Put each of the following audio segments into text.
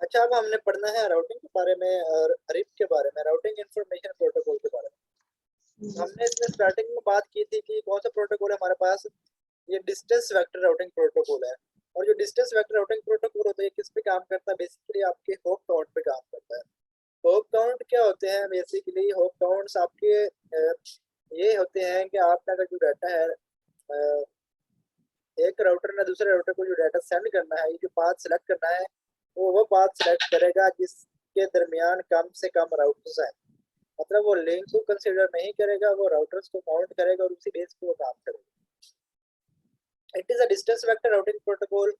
अच्छा, अब हमने पढ़ना है राउटिंग के बारे में और रिप के बारे में, राउटिंग इंफॉर्मेशन प्रोटोकॉल के बारे में। तो हमने इसमें स्टार्टिंग में बात की थी कि कौन सा प्रोटोकॉल है हमारे पास, ये डिस्टेंस वेक्टर राउटिंग प्रोटोकॉल है। और जो डिस्टेंस वेक्टर राउटिंग प्रोटोकॉल होता है किस पे काम करता है, बेसिकली आपके होप काउंट पे काम करता है। होप काउंट क्या होते हैं, बेसिकली होप काउंट्स आपके ये होते हैं कि आपका अगर जो डाटा है एक राउटर ने दूसरे राउटर को जो डाटा सेंड करना है, ये जो पाथ सेलेक्ट करना है, वो पाथ सेलेक्ट करेगा जिसके दरमियान कम से कम राउटर्स है। मतलब वो लिंक को कंसीडर नहीं करेगा, वो राउटर्स को काउंट करेगा और उसी बेस पे वो काम करेगा। It is a distance vector routing protocol.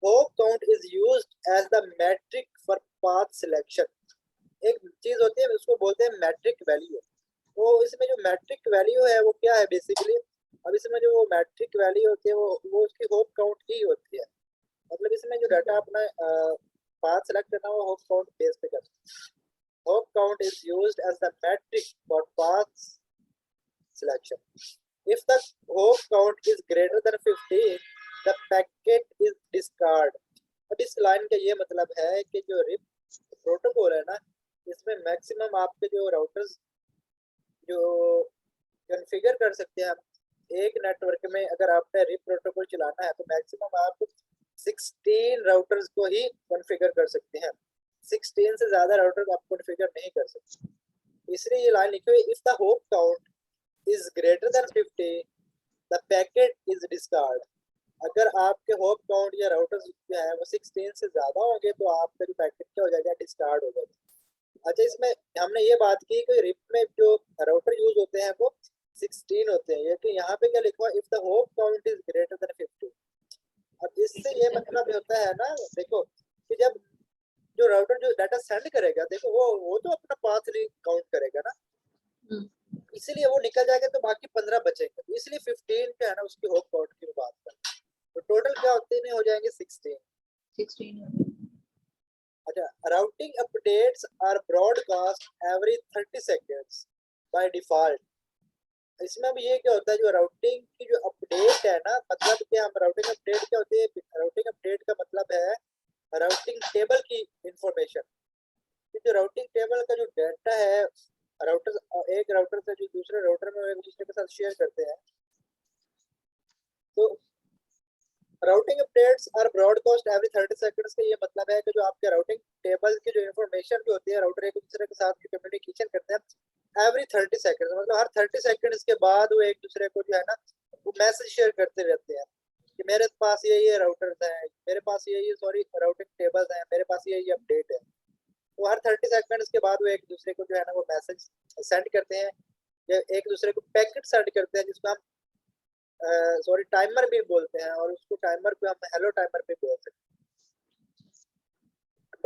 Hop count is used as the metric for path selection. एक चीज होती है उसको बोलते हैं मैट्रिक वैल्यू। तो इसमें जो मैट्रिक वैल्यू है वो क्या है बेसिकली, अब इसमें जो मैट्रिक वैल्यू होती है वो उसकी होप काउंट ही होती है। मतलब इसमें जो डाटा अपना पाथ सेलेक्ट करना वो होप काउंट बेस पे करना है। Hop count is used as the metric for path selection. If the hop count is greater than 15 the packet is discard. अब इस लाइन का ये मतलब है कि जो रिप प्रोटोकॉल है ना, इसमें मैक्सिमम आपके जो राउटर्स जो कॉन्फ़िगर कर सकते हैं हम एक नेटवर्क में, अगर आपने रिप प्रोटोकॉल चलाना है तो मैक्सिमम आप 16 राउटर्स को ही कॉन्फ़िगर कर सकते हैं। 16 से ज्यादा राउटर आप कॉन्फ़िगर नहीं कर सकते। इसलिए ये लाइन लिखी हुई, if the hop count is greater then 50 the packet is discard. अगर आपके होप काउंट या राउटर्स जो है वो 16 से ज्यादा होंगे तो आपका जो पैकेट क्या हो जाएगा, डिस्कार्ड हो जाएगा। अच्छा, इसमें हमने ये बात की कि रिप में जो राउटर यूज होते हैं वो 16 होते हैं, लेकिन यहाँ पे क्या लिखा हुआ, if the hop count is greater then 50। अब इससे ये मतलब होता है ना, देखो कि जब जो राउटर जो डाटा सेंड करेगा, देखो वो तो अपना पाथ काउंट करेगा ना, इसीलिए वो निकल जाएगा तो बाकी 15 बचेंगे। तो इसलिए 15 जो है ना उसकी होप काउंट की बात करें तो टोटल क्या होते हैं, हो जाएंगे 16। अच्छा, routing updates are broadcast every 30 seconds by default. इसमें भी ये क्या होता है, जो राउटिंग की जो अपडेट है ना, मतलब क्या, हम राउटिंग अपडेट क्या होती है, राउटिंग अपडेट का मतलब है राउटिंग टेबल की इंफॉर्मेशन। जो राउटिंग टेबल का जो डाटा है, राउटर एक राउटर से जो दूसरे राउटर में एक दूसरे के साथ शेयर करते हैं, तो routing updates are broadcast every 30 seconds का ये मतलब है कि जो आपके राउटिंग टेबल की जो इंफॉर्मेशन जो होती है, राउटर एक दूसरे के साथ कम्युनिकेशन करते हैं एवरी 30 सेकंड्स, मतलब हर 30 सेकंड्स के बाद वो एक दूसरे को जो है ना वो मैसेज शेयर करते रहते हैं कि मेरे पास ये राउटर्स हैं, मेरे पास ये सॉरी राउटिंग टेबल्स हैं, मेरे पास ये अपडेट है। तो हर 30 सेकंड्स के बाद वो एक दूसरे को जो है ना वो मैसेज सेंड करते हैं या एक दूसरे को पैकेट सेंड करते हैं, जिसको हम सॉरी टाइमर भी बोलते हैं, और उसको टाइमर पे हम हेलो टाइमर भी बोल सकते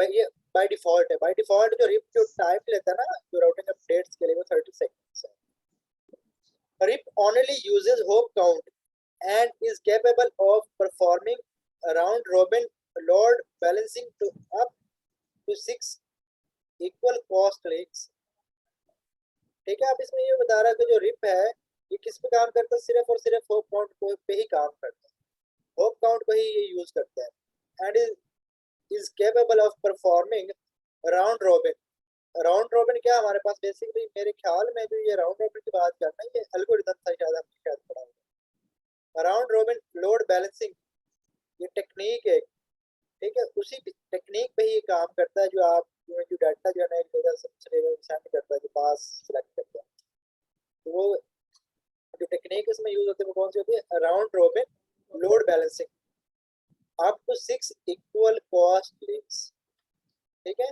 हैं। ये बाय डिफॉल्ट है, बाय डिफॉल्ट जो रिप जो टाइम लेता है ना जो राउटिंग अपडेट्स के लिए वो 30 सेकंड्स है। RIP only uses hop count and is capable of performing round robin load balancing to up to 6 equal cost links. ठीक है, अब इसमें ये बता रहा है कि जो रिप है ये किस पे काम करता है, सिर्फ और सिर्फ होप काउंट को पे ही काम करता है, होप काउंट को ही ये यूज करता है। And is capable of performing round robin. Round robin क्या हमारे पास, बेसिकली मेरे ख्याल में जो ये राउंड रॉबिन की बात करना है, ये एल्गोरिथम था शायद, हमने शायद पढ़ा होगा। राउंड रॉबिन लोड बैलेंसिंग ये टेक्निक है, ठीक है, उसी टेक्निक पे ही काम करता है, जो आप जो डाटा जो है ना एक जगह से दूसरे जगह सेंड करता है, जो पास सेलेक्ट करता है, तो वो जो टेक्निक इसमें यूज होती है वो कौन सी होती है, round robin load balancing up to 6 equal cost links. ठीक है,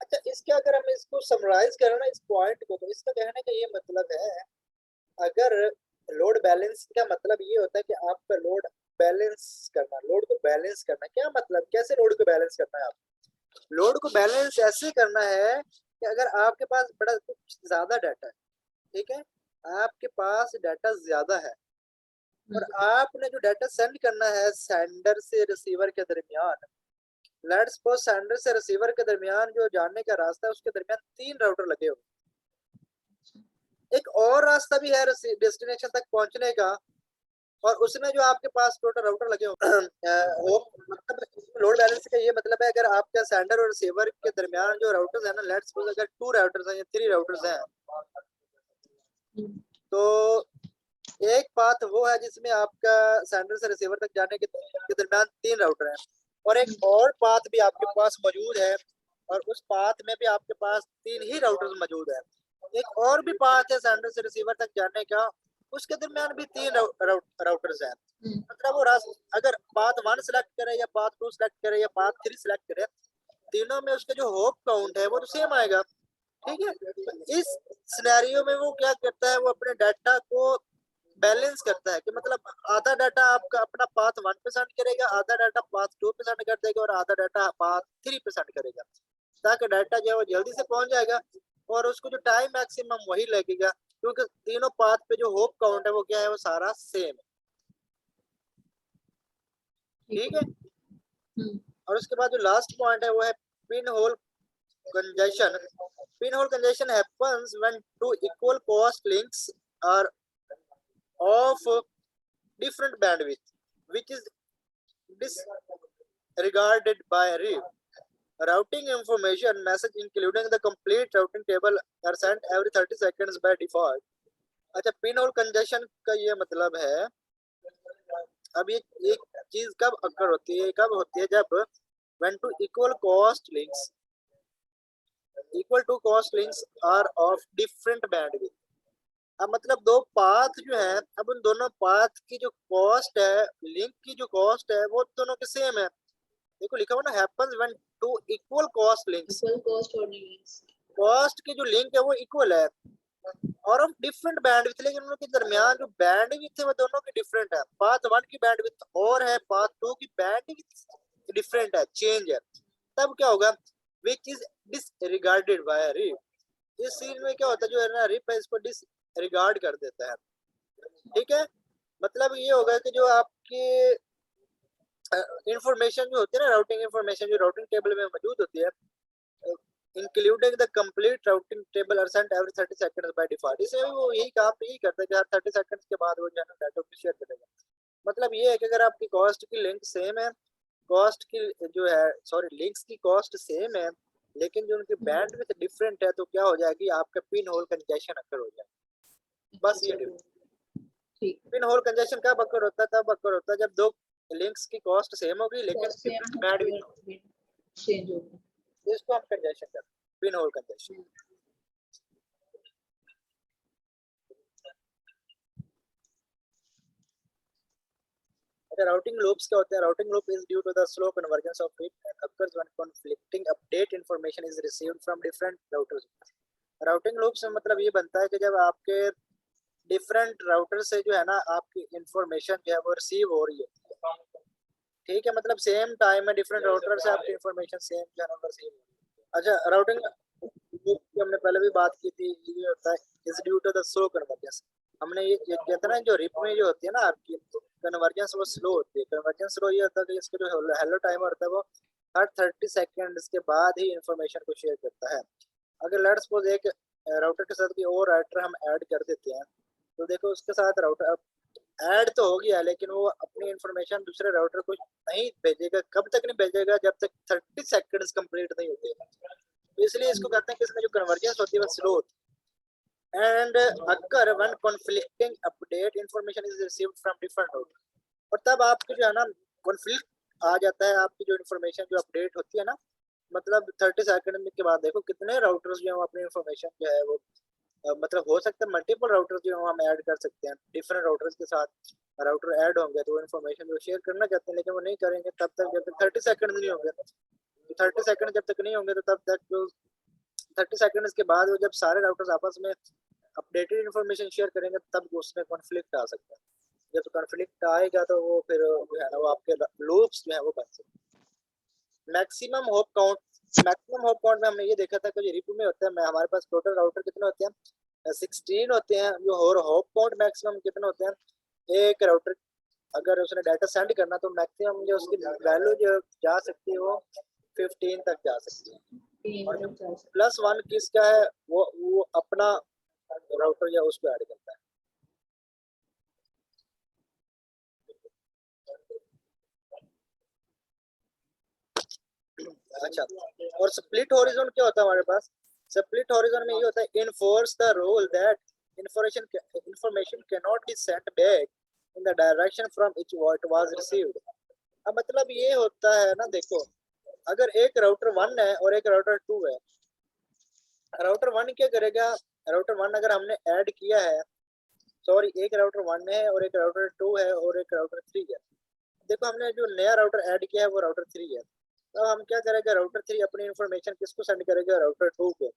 अच्छा इसके अगर हम इसको समराइज करें ना इस पॉइंट को, तो इसका कहने का ये मतलब है, अगर लोड बैलेंस का मतलब ये होता है कि आपका लोड बैलेंस करना, लोड को बैलेंस करना, क्या मतलब, कैसे लोड को बैलेंस करना है, आप लोड को बैलेंस ऐसे करना है कि अगर आपके पास बड़ा कुछ ज्यादा डाटा है, ठीक है, आपके पास डाटा ज्यादा है और आपने जो डाटा सेंड करना है सेंडर से रिसीवर के दरमियान, लेट्स सपोज सेंडर से रिसीवर के दरमियान जो जानने का रास्ता है उसके दरमियान 3 राउटर लगे हुए, एक और रास्ता भी है डेस्टिनेशन तक पहुंचने का, और उसमें जो आपके पास टोटल राउटर लगे हो मतलब लोड बैलेंस का ये मतलब है, अगर आपका सेंडर और रिसीवर के दरमियान जो राउटर्स है ना, लेट्स सपोज अगर 2 राउटर्स हैं या 3 राउटर्स हैं, तो एक पाथ वो है जिसमें आपका सेंडर से रिसीवर तक जाने के दरमियान 3 राउटर हैं, और एक और पाथ भी आपके पास मौजूद है, और उस पाथ में भी आपके पास 3 ही राउटर्स मौजूद है। एक और भी पाथ है सेंडर से रिसीवर तक जाने का, उसके दरमियान भी 3 राउटर्स हैं। मतलब वो अगर पाथ 1 सेलेक्ट करे या पाथ 2 सेलेक्ट करे या पाथ 3 सेलेक्ट करे, तीनों में उसका जो होप काउंट है वो तो सेम आएगा। ठीक है, तो इस सिनेरियो में वो क्या करता है, वो अपने डाटा को बैलेंस करता है कि मतलब आधा डाटा आपका अपना पाथ 1 पे सेंड करेगा, आधा डाटा पाथ 2 पे सेंड कर देगा, और आधा डाटा पाथ 3 पे सेंड करेगा, ताकि डाटा जो है वो जल्दी से पहुंच जाएगा, और उसको जो टाइम मैक्सिमम वही लगेगा, क्योंकि तीनों पाथ पे जो होप काउंट है वो क्या है, वो सारा सेम है। ठीक है, और उसके बाद जो लास्ट पॉइंट है वो है pin hole congestion. Pinhole congestion happens when two equal cost links are of different bandwidth, which is disregarded by a reef. Routing information message including the complete routing table are sent every 30 seconds by default. अच्छा, pin hole congestion का ये मतलब है, अब ये एक चीज कब अकर होती है, कब होती है, जब when two equal to cost links are of different bandwidth. अब मतलब दो पाथ जो है, अब उन दोनों पाथ की जो कॉस्ट है, लिंक की जो कॉस्ट है, वो दोनों के सेम है। देखो लिखा हुआ ना, happens when two equal cost links, cost की जो लिंक है वो इक्वल है और ऑफ डिफरेंट बैंडविड्थ, लेकिन उनके दरमियान जो बैंडविड्थ है वो दोनों की डिफरेंट है। पाथ 1 की बैंडविड्थ और है, पाथ 2 की बैंडविड्थ डिफरेंट है, चेंज है। तब क्या होगा, which is disregarded by RIP. इस सीन में क्या होता है, जो है ना रिप है, इसको डिसरिगार्ड कर देता है। ठीक है, मतलब ये होगा कि जो आपकी इंफॉर्मेशन जो होती है ना, राउटिंग इंफॉर्मेशन जो राउटिंग टेबल में मौजूद होती है, including the complete routing table are sent every 30 seconds by default. इसमें भी वो यही काम यही करता है कि हर 30 सेकंड्स के बाद वो जो है डाटा को शेयर करेगा। मतलब ये है कि अगर आपकी कॉस्ट की लिंक सेम है, कॉस्ट की जो है सॉरी लिंक्स की कॉस्ट सेम है, लेकिन जो उनकी बैंडविड्थ डिफरेंट है, तो क्या हो जाएगी, आपका पिन होल कंजेशन अकर हो जाएगा। बस ये पिन होल कंजेशन कब अकर होता है, तब अकर होता है जब दो लिंक्स की कॉस्ट सेम होगी लेकिन बैंडविड्थ चेंज होगी, इसको हम कंजेशन कहते हैं, pin hole congestion. The routing loops क्या होते हैं, routing loop is due to the slow convergence of bit and occurs when conflicting update information is received from different routers. routing loops में मतलब ये बनता है कि जब आपके डिफरेंट राउटर से जो है ना आपकी इंफॉर्मेशन जो है वो रिसीव हो रही है, ठीक है, मतलब सेम टाइम में डिफरेंट राउटर से आपकी इंफॉर्मेशन सेम जो है ना रिसीव हो रही है। अच्छा, राउटिंग लूप हमने पहले भी बात की थी, ये होता है is due to the slow convergence. हमने ये किया था ना, जो रिप में जो होती है ना आपकी कन्वर्जेंस वो स्लो होती है। कन्वर्जेंस स्लो ये होता है कि इसका जो हेलो टाइमर होता है वो हर 30 सेकंड्स के बाद ही इंफॉर्मेशन को शेयर करता है। अगर लेट्स सपोज एक राउटर के साथ कोई और राउटर हम ऐड कर देते हैं, तो देखो उसके साथ राउटर ऐड तो हो गया, लेकिन वो अपनी इंफॉर्मेशन दूसरे राउटर को नहीं भेजेगा। कब तक नहीं भेजेगा, जब तक 30 सेकंड्स कंप्लीट नहीं होते। तो इसलिए इसको कहते हैं कि इसमें जो कन्वर्जेंस होती है वो स्लो होती है। एंड अगर when conflicting update information is received from different router, और तब आपकी जो है ना कॉन्फ्लिक्ट आ जाता है, आपकी जो इंफॉर्मेशन जो अपडेट होती है ना, मतलब 30 सेकंड के बाद देखो कितने राउटर्स जो है अपनी इंफॉर्मेशन जो है वो मतलब हो सकता है मल्टीपल राउटर्स जो हम ऐड कर सकते हैं। डिफरेंट राउटर्स के साथ राउटर ऐड होंगे तो वो इन्फॉर्मेशन जो शेयर करना चाहते हैं, लेकिन वो नहीं करेंगे तब तक जब तक 30 सेकंड नहीं होंगे। 30 सेकंड जब तक नहीं होंगे तो तब तक जो 30 सेकंड्स के बाद वो जब सारे राउटर्स आपस में अपडेटेड इन्फॉर्मेशन शेयर करेंगे तब उसमें कॉन्फ्लिक्ट आ सकता है। जब कॉन्फ्लिक्ट आएगा तो वो फिर जो है ना वो आपके लूप्स जो है वो बन सकते हैं। Maximum hope count, maximum hope count में हमने ये देखा था कि रिपू में होता है, हमारे पास टोटल राउटर कितने होते हैं, 16 होते हैं। जो होप काउंट मैक्सिमम कितने होते हैं, एक राउटर अगर उसने डाटा सेंड करना तो मैक्सिमम जो उसकी वैल्यू जो जा सकती है वो 15 तक जा सकती है। और +1 किसका है, वो अपना राउटर या उसको ऐड करता है। अच्छा, और स्प्लिट हॉरिजॉन क्या होता है हमारे पास? स्प्लिट हॉरिजॉन में ये होता है enforce the rule that information cannot be sent back in the direction from which what was received. अब मतलब ये होता है ना, देखो अगर एक राउटर 1 है और एक राउटर 2 है, राउटर 1 क्या करेगा, राउटर 1 अगर हमने ऐड किया है, सॉरी एक राउटर 1 है और एक राउटर 2 है और एक राउटर 3 है, देखो हमने जो नया राउटर ऐड किया है वो राउटर 3 है, तो हम क्या करेंगे, राउटर 3 अपनी इन्फॉर्मेशन किसको सेंड करेगा, राउटर 2 को।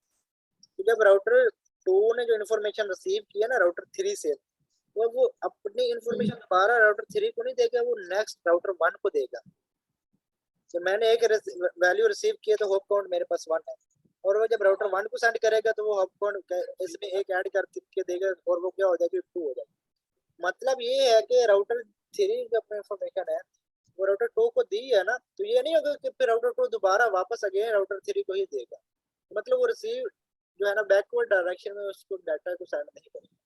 तो जब राउटर 2 ने जो इन्फॉर्मेशन रिसीव किया ना राउटर 3 से, तो वो अपनी इन्फॉर्मेशन दोबारा राउटर 3 को नहीं देगा, वो नेक्स्ट राउटर 1 को देगा। तो मैंने एक वैल्यू रिसीव किया तो होप काउंट मेरे पास 1 है, और वो जब राउटर 1 को सेंड करेगा तो वो होप काउंट इसमें एक ऐड करके देगा और वो क्या हो जाएगी, 2 हो जाएगी। मतलब ये है कि राउटर 3 जो अपनी इन्फॉर्मेशन है वो राउटर 2 को दी है ना, तो ये नहीं होगा कि फिर राउटर 2 दोबारा वापस अगेन राउटर 3 को ही देगा, मतलब वो रिसीव जो है ना बैकवर्ड डायरेक्शन में उसको डाटा को सेंड नहीं करेगा।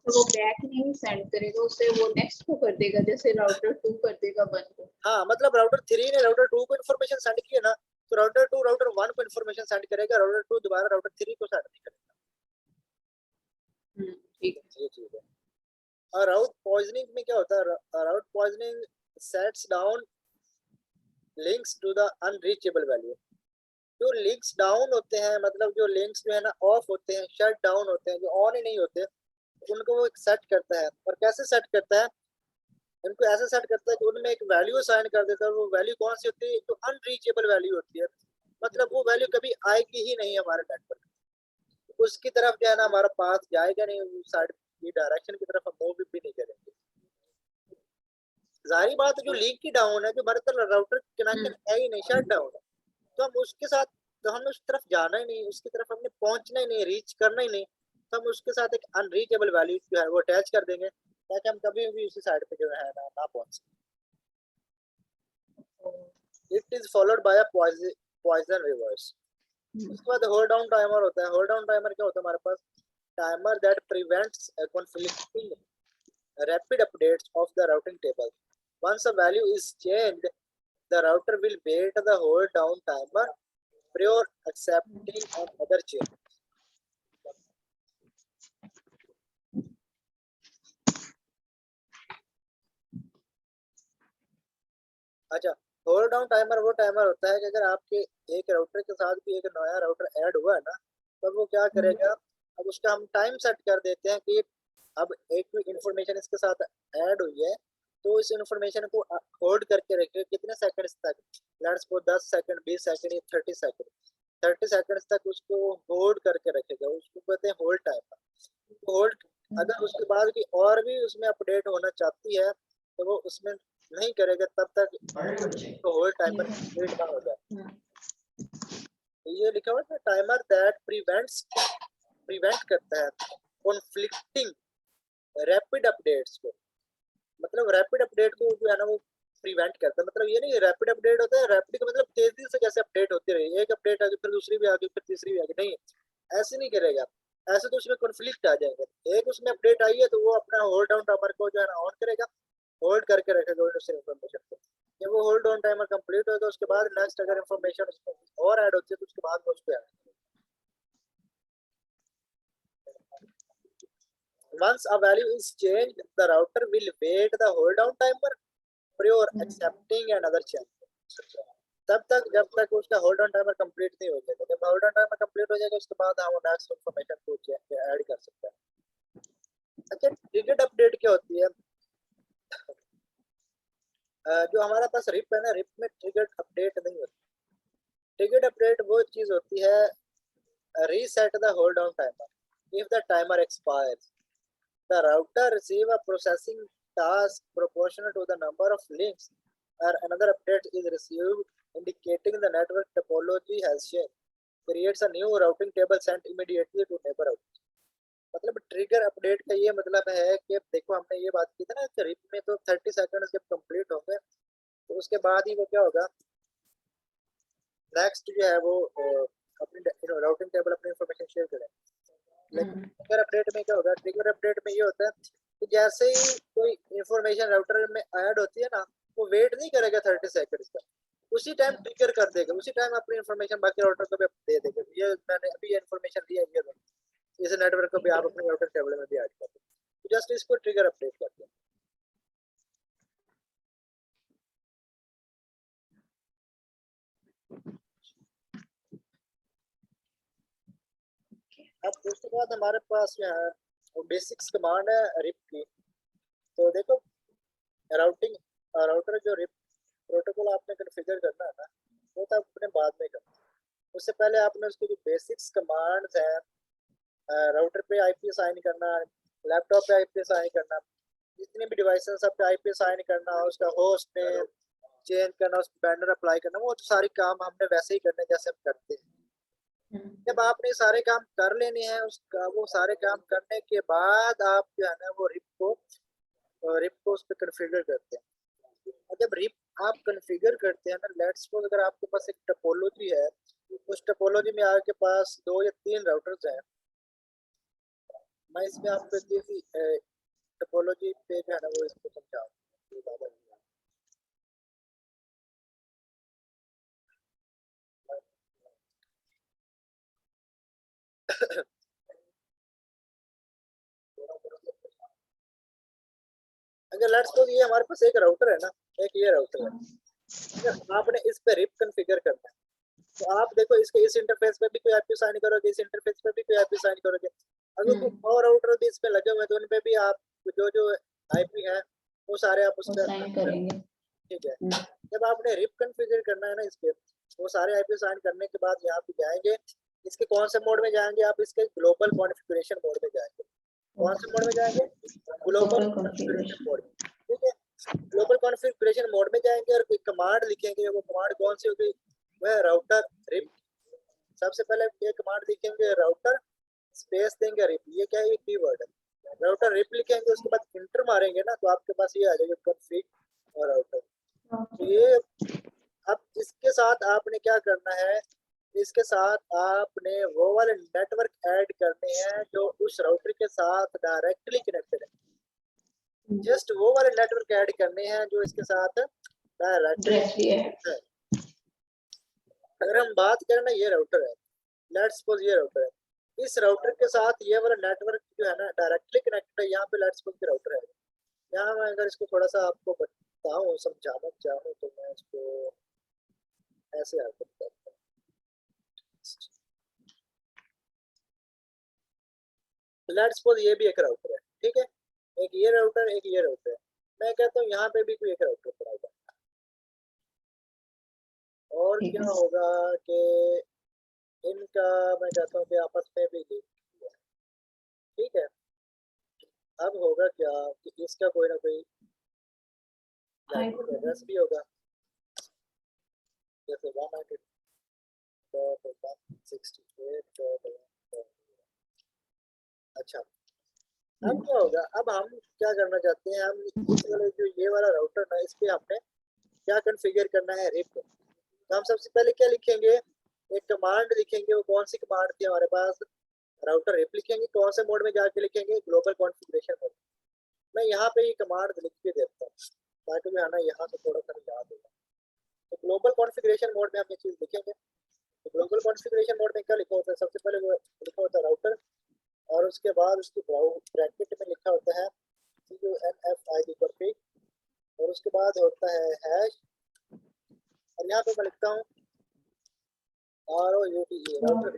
तो वो बैक नहीं सेंड करेगा, उसे वो नेक्स्ट को कर देगा, जैसे राउटर 2 कर देगा 1 को। हाँ, मतलब राउटर 3 ने राउटर 2 को इन्फॉर्मेशन सेंड की है ना, तो राउटर 2 राउटर 1 को इन्फॉर्मेशन सेंड करेगा, राउटर 2 दोबारा राउटर 3 को सेंड नहीं करेगा। ठीक है, ये चीज है। और राउट पॉइजनिंग में क्या होता है, route poisoning sets down links to the unreachable value. जो लिंक्स डाउन होते हैं, मतलब जो लिंक्स जो है ना ऑफ होते हैं, शट डाउन होते हैं, जो ऑन ही नहीं होते, उनको वो सेट करता है। और कैसे सेट करता है, उनको ऐसे सेट करता है कि उनमें एक वैल्यू असाइन कर देता है। वो वैल्यू कौन सी होती है, जो अनरीचेबल वैल्यू होती है, मतलब वो वैल्यू कभी आएगी ही नहीं हमारे नेटवर्क, उसकी तरफ जो है ना हमारा पाथ जाएगा नहीं, उस साइड की डायरेक्शन की तरफ हम मूव भी नहीं करेंगे। जाहिर बात है जो लिंक की डाउन है, जो हमारे तरफ राउटर कनेक्शन है ही नहीं, शट डाउन है, तो हम उसके साथ, तो हमने उस तरफ जाना ही नहीं, उसकी तरफ हमने पहुंचना ही नहीं, रीच करना ही नहीं, तो हम उसके साथ एक अनरीचेबल वैल्यू जो है वो अटैच कर देंगे, ताकि हम कभी भी उसी साइड पे जो है ना पहुंच सकें। It is followed by a poison reverse. उसके बाद होल्ड डाउन टाइमर होता है। होल्ड डाउन टाइमर क्या होता है हमारे पास, timer that prevents conflicting rapid updates of the routing table. Once a value is changed, the router will wait the hold down timer prior accepting another change. अच्छा, hold down timer वो timer होता है कि अगर आपके एक router के साथ भी एक नया राउटर ऐड हुआ है ना, तब वो क्या करेगा, अब उसका हम टाइम सेट कर देते हैं कि अब एक इंफॉर्मेशन इसके साथ ऐड हुई है, तो इस इंफॉर्मेशन को होल्ड करके रखे कितने सेकंड्स तक, लेट्स सपोज 10 सेकंड, 20 सेकंड या 30 सेकंड, 30 सेकंड्स तक उसको होल्ड करके रखेगा, उसको कहते हैं होल्ड टाइमर। होल्ड, अगर उसके बाद की और भी उसमें अपडेट होना चाहती है तो वो उसमें नहीं करेगा तब तक तो होल्ड टाइमर कंप्लीट ना हो जाए। तो ये लिखा हुआ है टाइमर दैट प्रिवेंट करता है कॉन्फ्लिक्टिंग रैपिड अपडेट्स को, मतलब रैपिड अपडेट को जो है ना वो प्रिवेंट करता है। मतलब ये नहीं रैपिड अपडेट होता है, रैपिड का मतलब तेजी से जैसे अपडेट होती रही, एक अपडेट आ गई फिर दूसरी भी आ गई फिर तीसरी भी आ गई, नहीं ऐसे नहीं करेगा, ऐसे तो उसमें कॉन्फ्लिक्ट आ जाएंगे। एक उसमें अपडेट आई है तो वो अपना होल्ड डाउन टाइमर को जो है ना ऑन करेगा, होल्ड करके रखेगा उस इन्फॉर्मेशन को। जब वो होल्ड डाउन टाइमर कंप्लीट होगा उसके बाद नेक्स्ट अगर इन्फॉर्मेशन उसमें और ऐड होती है तो उसके बाद वो उस पर add. Once a value is changed, the router will wait the hold down timer prior accepting another change. तब तक जब तक उसका होल्ड ऑन टाइमर कंप्लीट नहीं हो जाएगा। जब होल्ड ऑन टाइमर कंप्लीट हो जाएगा उसके बाद हम नेक्स्ट इन्फॉर्मेशन को ऐड कर सकते हैं। अच्छा, ट्रिगर्ड अपडेट क्या होती है, जो हमारे पास रिप है ना, रिप में ट्रिगर्ड अपडेट नहीं होती। ट्रिगर्ड अपडेट वो चीज होती है, reset the hold down timer if the timer expires, the router receive a processing task proportional to the number of links or another update is received indicating the network topology has changed, creates a new routing table sent immediately to neighbor router। मतलब trigger update का ये मतलब है कि देखो हमने ये बात की थी ना कि रिप में तो 30 सेकंड जब कंप्लीट होंगे तो उसके बाद ही वो क्या होगा, नेक्स्ट जो है वो अपनी राउटिंग टेबल अपनी इंफॉर्मेशन शेयर करें। लेकिन ट्रिगर अपडेट में क्या होगा, ट्रिगर अपडेट में ये होता है कि जैसे ही कोई इंफॉर्मेशन राउटर में ऐड होती है ना, वो वेट नहीं करेगा 30 सेकंड्स तक, उसी टाइम ट्रिगर कर देगा, उसी टाइम अपनी इन्फॉर्मेशन बाकी राउटर को भी दे देगा। ये मैंने अभी ये इन्फॉर्मेशन लिया, ये लो, इस नेटवर्क को भी आप अपने राउटर टेबल में भी ऐड कर दो, तो जस्ट इसको ट्रिगर अपडेट कर दो। अब उसके बाद हमारे पास यहाँ वो बेसिक्स कमांड है रिप की। तो देखो राउटिंग राउटर जो रिप प्रोटोकॉल आपने कॉन्फ़िगर करना है ना, वो तो आपने बाद में करना। उससे पहले आपने उसकी जो बेसिक्स कमांड्स हैं, राउटर पे आईपी असाइन करना, लैपटॉप पे आईपी असाइन करना, जितने भी डिवाइस हैं सब पे आईपी असाइन करना, उसका होस्ट नेम चेंज करना, उस बैंडर अप्लाई करना, वो तो सारे काम हमने वैसे ही करने जैसे हम करते हैं। जब आपने सारे काम कर लेने हैं, उसका वो सारे काम करने के बाद आप जो है ना वो रिप को उस पर कन्फिगर करते हैं। और जब रिप आप कन्फिगर करते हैं ना, लेट्स सपोज अगर आपके पास एक टोपोलॉजी है, उस टोपोलॉजी में आपके पास 2 या 3 राउटर्स हैं। मैं इसमें आपको टोपोलॉजी पे जो है ना वो इसको समझाऊँ। अगर लेट्स सपोज ये हमारे पास एक राउटर है ना, एक ये राउटर है, अगर आपने इस पे रिप कॉन्फ़िगर करना है, तो आप देखो इसके इस इंटरफेस पे भी कोई आईपी साइन करोगे, इस इंटरफेस पे भी कोई आईपी साइन करोगे, अगर कोई और राउटर भी इस पे लगे हुए हैं तो उन पे भी आप जो जो आईपी है वो सारे आप उस पे साइन करेंगे। ठीक है। जब आपने रिप कॉन्फ़िगर करना है ना इस पे, वो सारे आईपी साइन करने के बाद यहाँ पे जाएंगे, इसके कौन से मोड में जाएंगे आप, इसके ग्लोबल कॉन्फ़िगरेशन मोड में जाएंगे। कौन से मोड में जाएंगे? Global configuration mode. ठीक है, ग्लोबल कॉन्फ़िगरेशन मोड में जाएंगे और कोई कमांड लिखेंगे। वो कमांड कौन सी होगी? वह राउटर रिप। सबसे पहले ये कमांड लिखेंगे राउटर स्पेस देंगे रिप। ये क्या है? ये कीवर्ड है। राउटर रिप लिखेंगे, उसके बाद इंटर मारेंगे ना, तो आपके पास ये आ जाएगा कॉन्फ़िग और राउटर। तो ये अब इसके साथ आपने क्या करना है, इसके साथ आपने वो वाले नेटवर्क ऐड करने हैं जो उस राउटर के साथ डायरेक्टली कनेक्टेड है। जस्ट वो वाले नेटवर्क ऐड करने हैं जो इसके साथ डायरेक्टली है। अगर हम बात करें ना, ये राउटर है, लेट्स सपोज ये राउटर है, इस राउटर के साथ ये वाला नेटवर्क जो है ना डायरेक्टली कनेक्टेड है। यहाँ पे लेट्स सपोज ये राउटर है, यहाँ मैं अगर इसको थोड़ा सा आपको बताऊं, समझाना चाहूँ, तो मैं इसको ऐसे आपको बताता हूँ। लेट्स सपोज ये भी एक राउटर है, ठीक है, एक ये राउटर, एक ये राउटर है। मैं कहता हूँ यहाँ पे भी कोई एक राउटर पड़ा होगा, और क्या होगा कि इनका मैं कहता हूँ कि आपस में भी लिंक है। ठीक है, अब होगा क्या कि इसका कोई ना कोई एड्रेस भी होगा, जैसे 192.168.1. अच्छा, अब क्या होगा? अब हम क्या करना चाहते हैं, हम इस वाले जो ये वाला राउटर ना, इस पे हमने क्या कॉन्फ़िगर करना है रिप। तो हम सबसे पहले क्या लिखेंगे? एक कमांड लिखेंगे। वो कौन सी कमांड थी हमारे पास? राउटर रिप लिखेंगे। कौन से मोड में जाके लिखेंगे? Global configuration mode. मैं यहाँ पे ये कमांड लिख के देता हूँ ताकि मैं आना यहाँ से थोड़ा सा याद होगा। तो ग्लोबल कॉन्फ़िगरेशन मोड में हम ये चीज लिखेंगे। तो ग्लोबल कॉन्फ़िगरेशन मोड में क्या लिखा होता है? सबसे पहले वो लिखा होता है राउटर, और उसके बाद उसकी ब्रैकेट में लिखा होता है CUNFID config, और उसके बाद होता है हैश, और यहाँ पे मैं लिखता हूँ ROUTE राउटर।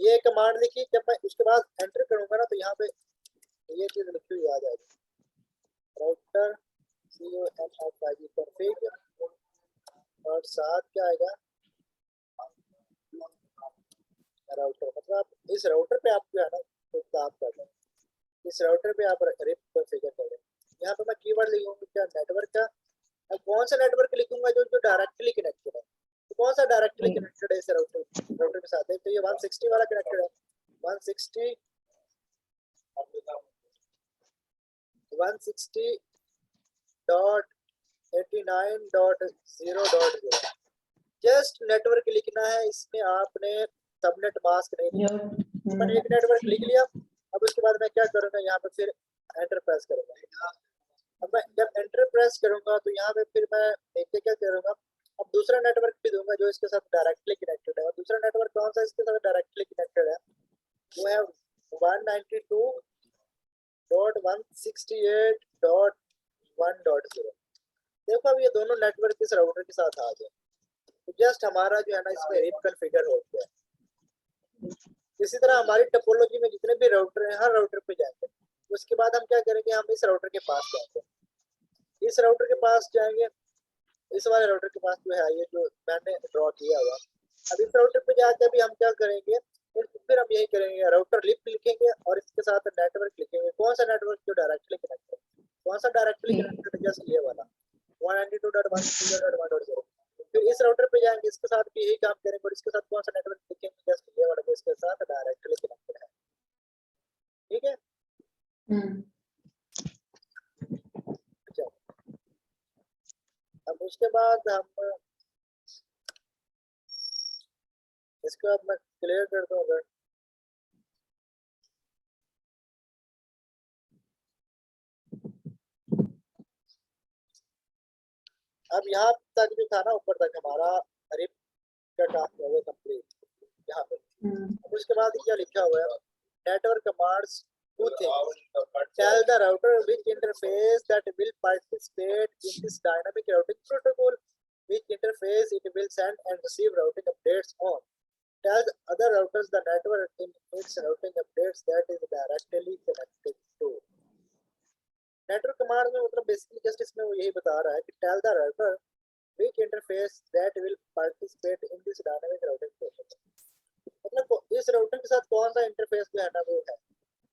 ये कमांड लिखी, जब मैं उसके बाद एंटर करूंगा ना, तो यहाँ पे ये चीज लिखी हुई आ जाएगी, राउटर CUNFID config, और साथ क्या आएगा? राउटर। मतलब इस राउटर पे आप जो है ना तो काम कर रहे हैं, इस राउटर पे आप रिप कॉन्फ़िगर कर रहे हैं। यहाँ पे मैं कीवर्ड लिखूंगा क्या? नेटवर्क का। अब कौन सा नेटवर्क लिखूंगा? जो जो डायरेक्टली कनेक्टेड है। तो कौन सा डायरेक्टली कनेक्टेड है इस राउटर के साथ? है तो ये 160 वाला कनेक्टेड है। 160.89.0.0। जस्ट नेटवर्क लिखना है, इसमें आपने सबनेट मास्क नहीं लिखना। मैंने एक नेटवर्क लिख लिया। अब उसके बाद मैं क्या करूंगा? यहाँ पे फिर एंटर प्रेस करूंगा। अब मैं जब एंटर प्रेस करूंगा तो यहाँ पे फिर मैं नीचे क्या करूंगा, अब दूसरा नेटवर्क भी दूंगा जो इसके साथ डायरेक्टली कनेक्टेड है। और दूसरा नेटवर्क कौन सा इसके साथ डायरेक्टली कनेक्टेड है, वो है 192.168.1.0। देखो अब ये दोनों नेटवर्क इस राउटर के साथ आ गए, तो जस्ट हमारा जो है ना इसमें रिप कॉन्फ़िगर हो गया। इसी तरह हमारी टोपोलॉजी में जितने भी राउटर हैं हर राउटर पे जाएंगे। उसके बाद हम क्या करेंगे, हम इस राउटर के पास जाएंगे, इस राउटर के पास जाएंगे, इस वाले राउटर के पास जो है ये जो मैंने ड्रॉ किया हुआ। अब इस राउटर पे जाकर भी हम क्या करेंगे, फिर हम यही करेंगे, राउटर लिप लिखेंगे और इसके साथ नेटवर्क लिखेंगे। कौन सा नेटवर्क जो डायरेक्टली कनेक्टेड, कौन सा डायरेक्टली कनेक्टेड है, जस्ट ये वाला 192.168.1.0। फिर इस राउटर पे जाएंगे, इसके साथ भी यही काम करेंगे और इसके साथ कौन सा नेटवर्क लिखेंगे, जस्ट ये वाला जो इसके साथ डायरेक्टली कनेक्टेड है। ठीक है, चलो अब उसके बाद हम इसको अब मैं क्लियर कर दूं अगर, अब यहाँ तक जो था ना ऊपर तक हमारा रिप का काम हो गया कंप्लीट यहाँ पे। अब उसके बाद क्या लिखा हुआ है, network commands two things. Tell the router which interface that will participate in this dynamic routing protocol, which interface it will send and receive routing updates on. Tell the other routers the network in its routing updates that is directly connected to. Network command में मतलब basically just इसमें वो यही बता रहा है कि tell the router which interface that will participate in this dynamic routing protocol. मतलब इस राउटर के साथ कौन सा इंटरफेस जो है ना वो है,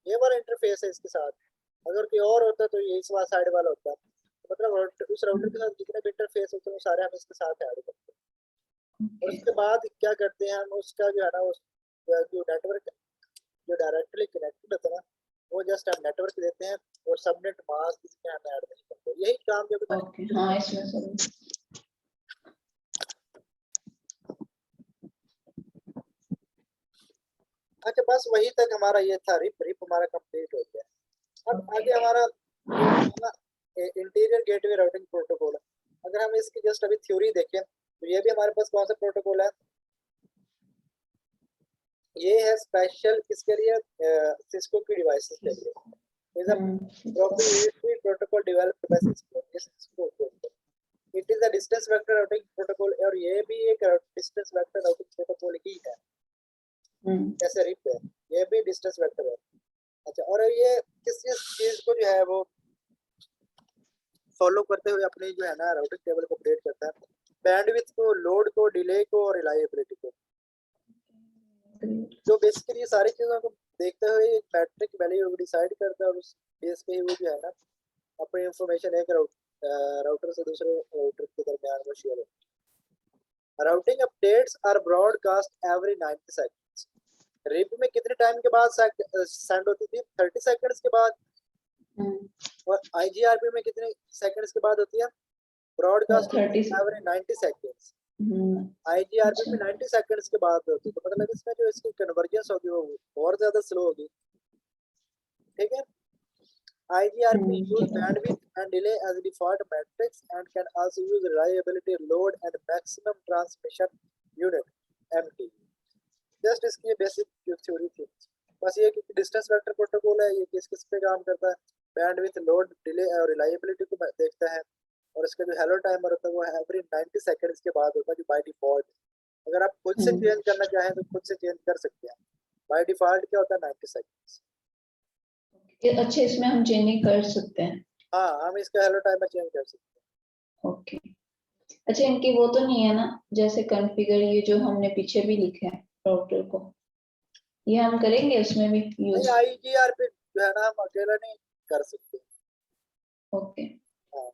ये वाला इंटरफेस है इसके साथ। अगर कोई और होता तो ये इस वाला साइड वाला होता, मतलब उस राउटर के साथ जितने भी इंटरफेस होते हैं वो सारे हम इसके साथ ऐड करते हैं। और उसके बाद क्या करते हैं हम, उसका जो है ना उस जो नेटवर्क जो डायरेक्टली कनेक्टेड होता है ना वो जस्ट हम नेटवर्क देते हैं और सबनेट मास्क इसमें हम ऐड नहीं करते। यही काम जो ओके हाँ इसमें सब अच्छा बस वही तक हमारा ये था, रिप हमारा कंप्लीट हो गया। अब आगे हमारा इंटीरियर गेटवे राउटिंग प्रोटोकॉल। अगर हम इसकी जस्ट अभी थ्योरी देखें तो ये भी हमारे पास कौन सा प्रोटोकॉल है, ये है स्पेशल किसके लिए, सिस्को की डिवाइसेस के लिए। is a proprietary protocol developed by Cisco. Cisco it is a distance vector routing protocol और ये भी एक distance vector routing protocol ही है, जैसे रिप है ये भी distance vector है। अच्छा और ये किस चीज को जो है वो फॉलो करते हुए अपनी जो है ना राउटिंग टेबल को अपडेट करता है, बैंडविड्थ को, लोड को, डिले को और रिलायबिलिटी को। जो बेसिकली ये सारी चीजों को देखते हुए एक मैट्रिक वैल्यू डिसाइड करता है और उस बेस पे ही वो जो है ना अपनी इंफॉर्मेशन एक राउटर से दूसरे राउटर के दरमियान में शेयर होती है। Routing updates are broadcast every 90 seconds. RIP में कितने टाइम के बाद सेंड होती थी, 30 सेकंड्स के बाद। और आईजीआरपी में कितने सेकंड्स के बाद होती है, ब्रॉडकास्ट एवरी 90 सेकंड्स। आईजीआरपी में 90 सेकंड्स के बाद होती है, तो मतलब इसमें जो इसकी कन्वर्जेंस होगी वो और ज्यादा स्लो होगी। ठीक है, IGRP use bandwidth and delay as default metrics and can also use reliability, load and maximum transmission unit (MT). Just इसकी बेसिक थ्योरी थी, बस ये कि डिस्टेंस वेक्टर प्रोटोकॉल है, ये किस पे काम करता है, बैंडविड्थ, लोड, डिले और रिलायबिलिटी को देखता है। और इसका जो हेलो टाइमर होता है वो एवरी 90 सेकंड्स के बाद होता है, जो बाय डिफॉल्ट। अगर आप खुद से चेंज करना चाहें तो खुद से चेंज कर सकते हैं। बाय डिफॉल्ट क्या होता है 90 सेकंड्स। अच्छा इसमें हम चेंजिंग कर सकते हैं? हाँ हम इसका हेलो टाइमर चेंज कर सकते हैं। ओके अच्छा इनकी वो तो नहीं है ना जैसे कॉन्फ़िगर ये जो हमने पीछे भी लिखे हैं राउटर को, ये हम करेंगे उसमें भी यूज? आईजीआरपी जो है ना हम अकेला नहीं कर सकते। ओके हाँ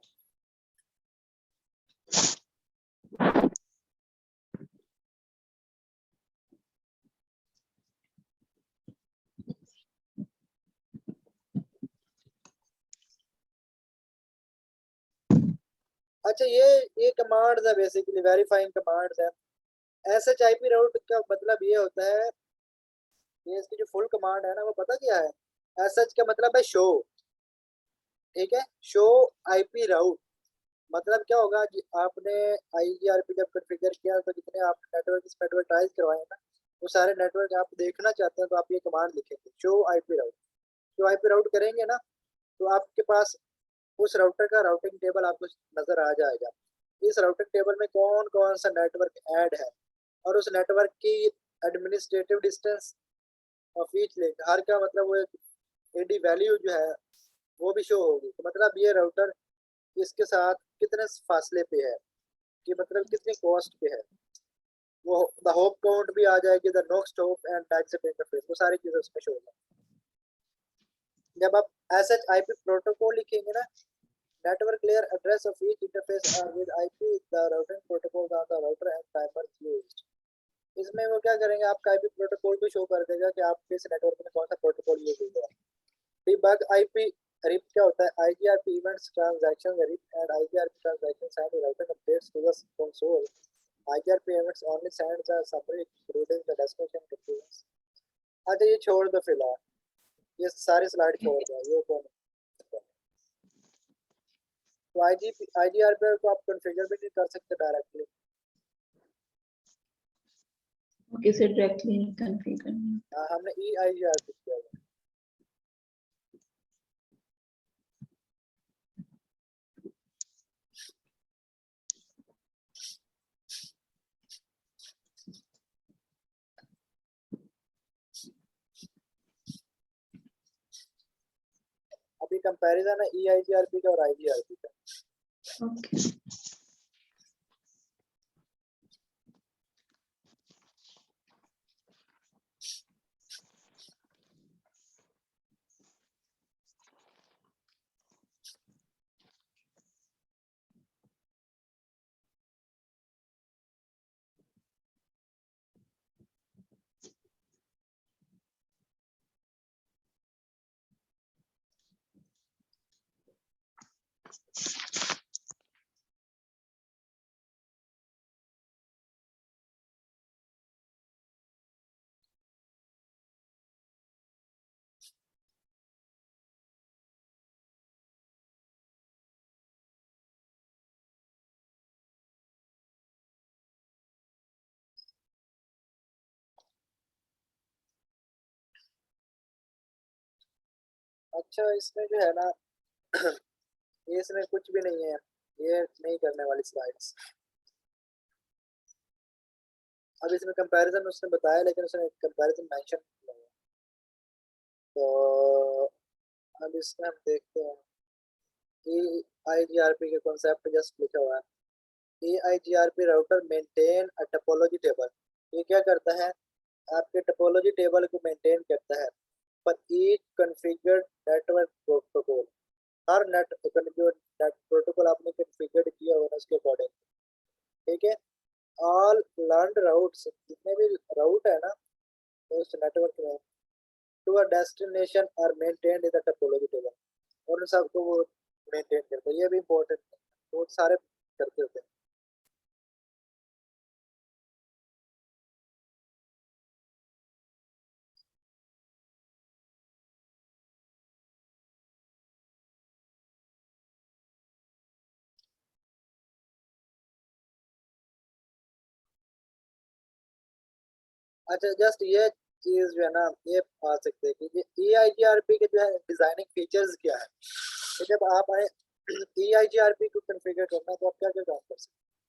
अच्छा ये कमांड्स है, बेसिकली वेरीफाइंग कमांड्स है। SHIP राउट का मतलब ये होता है, ये इसकी जो फुल कमांड है ना वो पता क्या है, SH का मतलब है शो, ठीक है। शो आईपी राउट मतलब क्या होगा कि आपने आईजीआरपी जब कॉन्फ़िगर किया तो जितने आप नेटवर्क इस एडवर्टाइज करवाए ना वो सारे नेटवर्क आप देखना चाहते हैं तो आप ये कमांड लिखेंगे show IP route. Show IP route करेंगे ना तो आपके पास उस राउटर का राउटिंग टेबल आपको नजर आ जाएगा। इस राउटिंग टेबल में कौन कौन सा नेटवर्क ऐड है और उस नेटवर्क की administrative distance of each link हर का मतलब वो एडी वैल्यू जो है वो भी शो होगी। तो मतलब ये राउटर इसके साथ कितने फासले पे है कि मतलब कितनी कॉस्ट पे है। वो द होप काउंट भी आ जाएगी, the next hop and exit interface वो सारी चीजें उसमें शो होगी। जब आप SHIP प्रोटोकॉल लिखेंगे ना network layer address of each interface are with IP the routing protocols on the router and timers used। इसमें वो क्या करेंगे आपका IP प्रोटोकॉल को शो कर देगा कि आपके इस नेटवर्क में कौन सा प्रोटोकॉल यूज हुआ है। debug IP RIP क्या होता है IGRP events transactions RIP and IGRP transactions send router updates to the console। IGRP events only send the summary including the destination conclusions। अच्छा ये छोड़ दो फिलहाल, ये सारी स्लाइड छोड़ दो, ये कौन तो IGRP को आप कॉन्फ़िगर भी नहीं कर सकते डायरेक्टली। किसे डायरेक्टली नहीं कॉन्फ़िगर करना। हमने EIGRP किया है। अभी कंपैरिजन है EIGRP का और IGRP का। ओके अच्छा इसमें जो है ना ये इसमें कुछ भी नहीं है, ये नहीं करने वाली स्लाइड्स। अब इसमें कंपैरिजन उसने बताया लेकिन उसने कंपैरिजन मेंशन नहीं है। तो अब इसमें हम देखते हैं EIGRP के कॉन्सेप्ट जस्ट लिखा हुआ है EIGRP router maintain a topology table. ये क्या करता है आपके टोपोलॉजी टेबल को मेंटेन करता है पर ईच कॉन्फ़िगर्ड नेटवर्क प्रोटोकॉल हर नेट प्रोटोकॉल आपने कॉन्फ़िगर किया होगा उसके अकॉर्डिंग। ठीक है ऑल लर्नड राउट्स जितने भी राउट है ना उस नेटवर्क में to a destination are maintained in the topology table और उन सबको वो मेंटेन करता है। ये भी इम्पोर्टेंट है, बहुत सारे करते होते हैं। अच्छा जस्ट ये चीज जो है ना ये आ सकते हैं कि EIGRP के जो है डिजाइनिंग फीचर्स क्या है। तो जब आप आए EIGRP को कॉन्फ़िगर करना तो आप क्या क्या काम कर सकते हैं।